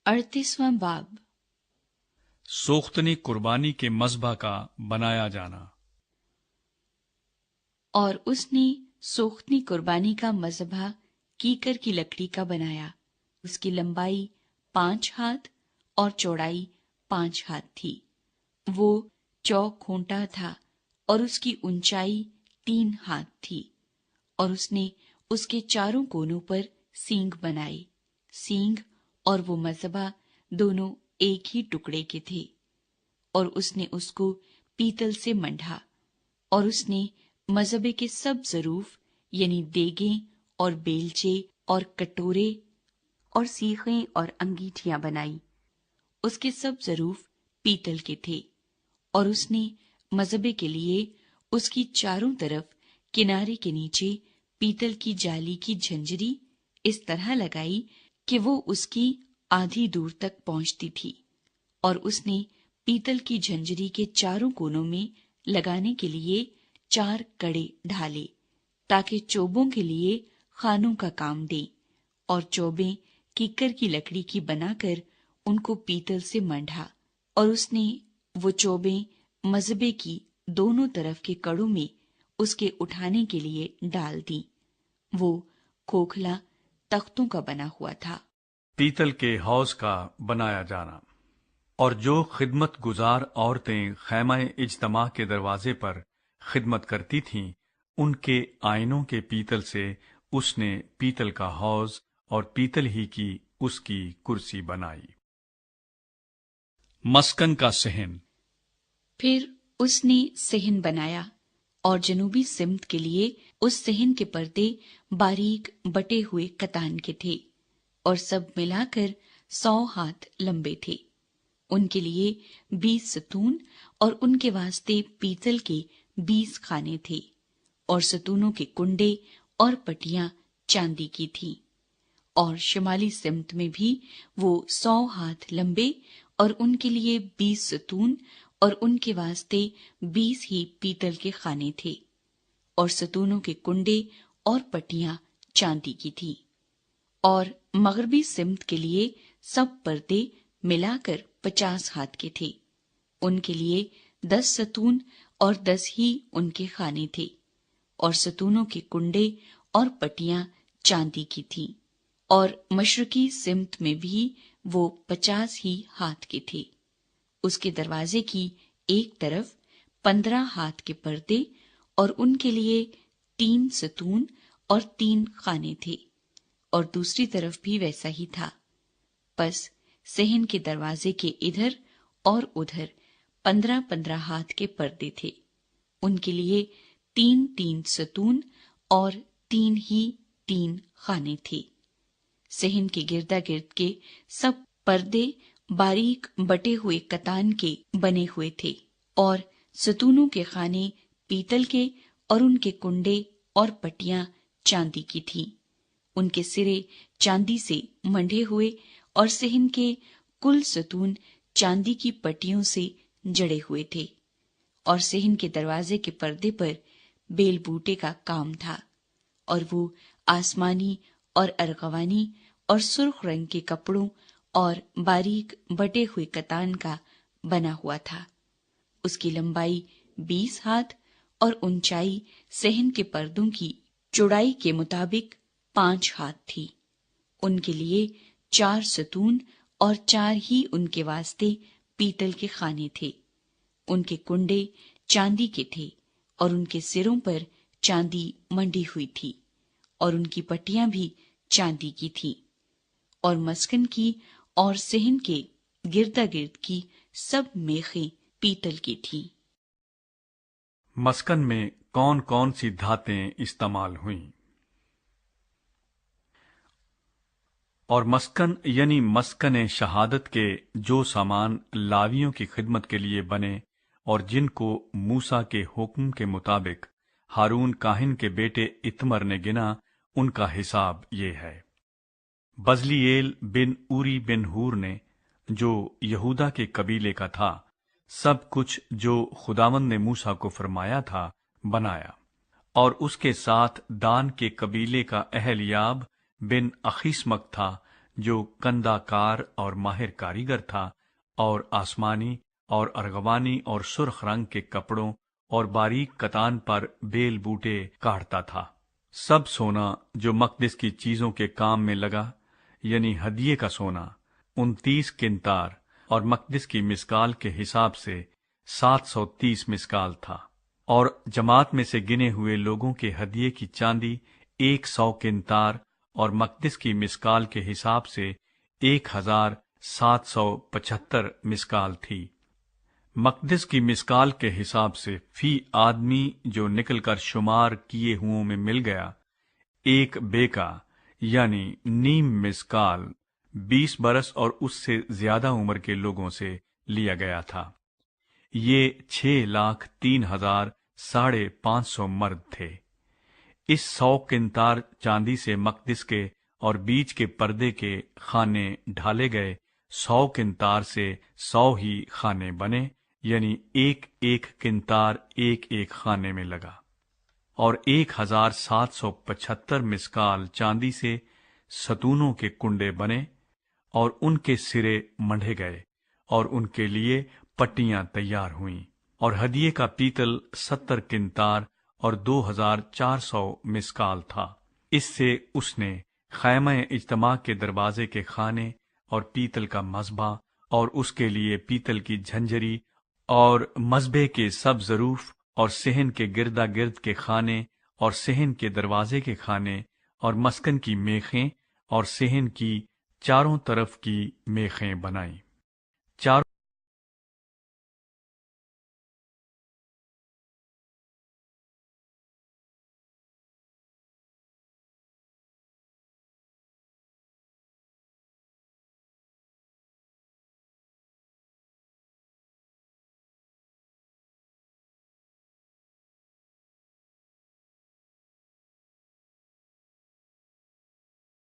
38वां बाब। सोख्तनी कुर्बानी के मज़बा का बनाया जाना। और उसने सोख्तनी कुर्बानी का मज़बा कीकर की लकड़ी का बनाया। उसकी लंबाई 5 हाथ और चौड़ाई 5 हाथ थी। वो चौखूंटा था और उसकी ऊंचाई 3 हाथ थी। और उसने उसके चारों कोनों पर सींग बनाए। सींग और वो मज़बा दोनों एक ही टुकड़े के थे। और उसने उसको पीतल से मंढा। और उसने मज़बे के सब ज़रूफ यानी देगें और बेलचे और कटोरे और सीखें और अंगीठियां बनाई। उसके सब ज़रूफ पीतल के थे। और उसने मज़बे के लिए उसकी चारों तरफ किनारे के नीचे पीतल की जाली की झंझरी इस तरह लगाई कि वो उसकी आधी दूर तक पहुंचती थी। और उसने पीतल की झंझरी के चारों कोनों में लगाने के लिए 4 कड़े ढाले, ताकि चोबों के लिए खानों का काम दें। और चोबें कीकर की लकड़ी की बनाकर उनको पीतल से मंढा। और उसने वो चोबें मज़बे की दोनों तरफ के कड़ों में उसके उठाने के लिए डाल दी। वो खोखला तख्तों का बना हुआ था। पीतल के हौज का बनाया जाना। और जो खिदमत गुजार औरतें खैमा इज्तमा के दरवाजे पर खिदमत करती थीं, उनके आयनों के पीतल से उसने पीतल का हौज और पीतल ही की उसकी कुर्सी बनाई। मस्कन का सहन। फिर उसने सहन बनाया और जनूबी सिमत के लिए उस सहन के पर्दे बारीक बटे हुए कतान के थे और सब मिलाकर 100 हाथ लंबे थे। उनके लिए 20 सतून और उनके वास्ते पीतल के 20 खाने थे। और सतूनों के कुंडे और पटियां चांदी की थीं। और शिमाली सिमत में भी वो 100 हाथ लंबे और उनके लिए 20 सतून और उनके वास्ते 20 ही पीतल के खाने थे। और सतूनों के कुंडे और पटियां चांदी की थी। और मगरबी सिमत के लिए सब पर्दे मिलाकर 50 हाथ के थे। उनके लिए 10 सतून और 10 ही उनके खाने थे। और सतूनों के कुंडे और पटियां चांदी की थीं। और मशरकी सिमत में भी वो 50 ही हाथ के थे। उसके दरवाजे की एक तरफ 15 हाथ के पर्दे और उनके लिए 3 सतून और 3 खाने थे। और दूसरी तरफ भी वैसा ही था। बस सहन के दरवाजे के इधर और उधर 15-15 हाथ के पर्दे थे। उनके लिए 3-3 सतून और 3 ही 3 खाने थे। सहन के गिरदा गिर्द के सब पर्दे बारीक बटे हुए कतान के बने हुए थे। और सतूनों के खाने पीतल के और उनके कुंडे और पटियां चांदी की थीं। उनके सिरे चांदी से मंढे हुए और सहन के कुल सतून चांदी की पट्टियों से जड़े हुए थे। और सहन के दरवाजे के पर्दे पर बेल बूटे का काम था। और वो आसमानी और अरगवानी और सुर्ख रंग के कपड़ों और बारीक बटे हुए कतान का बना हुआ था। उसकी लंबाई 20 हाथ और ऊंचाई सहन के पर्दों की चौड़ाई के मुताबिक 5 हाथ थी। उनके लिए 4 सतून और 4 ही उनके वास्ते पीतल के खाने थे। उनके कुंडे चांदी के थे और उनके सिरों पर चांदी मंडी हुई थी। और उनकी पट्टियां भी चांदी की थीं। और मस्कन की और सहन के गिरदा गिर्द की सब मेखें पीतल की थीं। मस्कन में कौन कौन सी धातें इस्तेमाल हुईं? और मस्कन यानी मस्कन शहादत के जो सामान लावियों की खिदमत के लिए बने और जिनको मूसा के हुक्म के मुताबिक हारून काहिन के बेटे इतमर ने गिना, उनका हिसाब ये है। बजलीएल बिन उरी बिन हूर ने, जो यहूदा के कबीले का था, सब कुछ जो खुदावंद ने मूसा को फरमाया था बनाया। और उसके साथ दान के कबीले का अहलियाब बिन अखीसमक था, جو کندہ کار اور ماہر کاریگر تھا، اور آسمانی اور ارغوانی اور سرخ رنگ کے کپڑوں اور باریک کتان پر بیل بوٹے کاٹتا تھا۔ سب سونا جو مقدس کی چیزوں کے کام میں لگا، یعنی ہدیے کا سونا 29 قنطار اور مقدس کی مسکال کے حساب سے 730 مسکال تھا، اور جماعت میں سے گنے ہوئے لوگوں کے ہدیے کی چاندی 100 قنطار اور مقدس کی مسکال کے حساب سے 1775 مسکال تھی۔ مقدس کی مسکال کے حساب سے فی آدمی جو نکل کر شمار کیے ہوں میں مل گیا، 1 بیکا یعنی نیم مسکال 20 برس اور اس سے زیادہ عمر کے لوگوں سے لیا گیا تھا۔ یہ 6,03,550 مرد تھے۔ اس 100 قنطار چاندی سے مقدس کے اور بیچ کے پردے کے خانے ڈھالے گئے، 100 قنطار سے 100 ہی خانے بنے، یعنی 1 قنطار ایک خانے میں لگا، اور 1775 مسکال چاندی سے ستونوں کے کنڈے بنے، اور ان کے سرے منڈے گئے، اور ان کے لیے پٹیاں تیار ہوئیں، اور ہدیے کا پیتل 70 قنطار اور 2400 مسکال تھا۔ اس سے اس نے خیمہ اجتماع کے دروازے کے خانے اور پیتل کا مذبح اور اس کے لیے پیتل کی جھنجری اور مذبح کے سب ظروف اور صحن کے گردا گرد کے خانے اور صحن کے دروازے کے خانے اور مسکن کی میخیں اور صحن کی چاروں طرف کی میخیں بنائیں۔ چاروں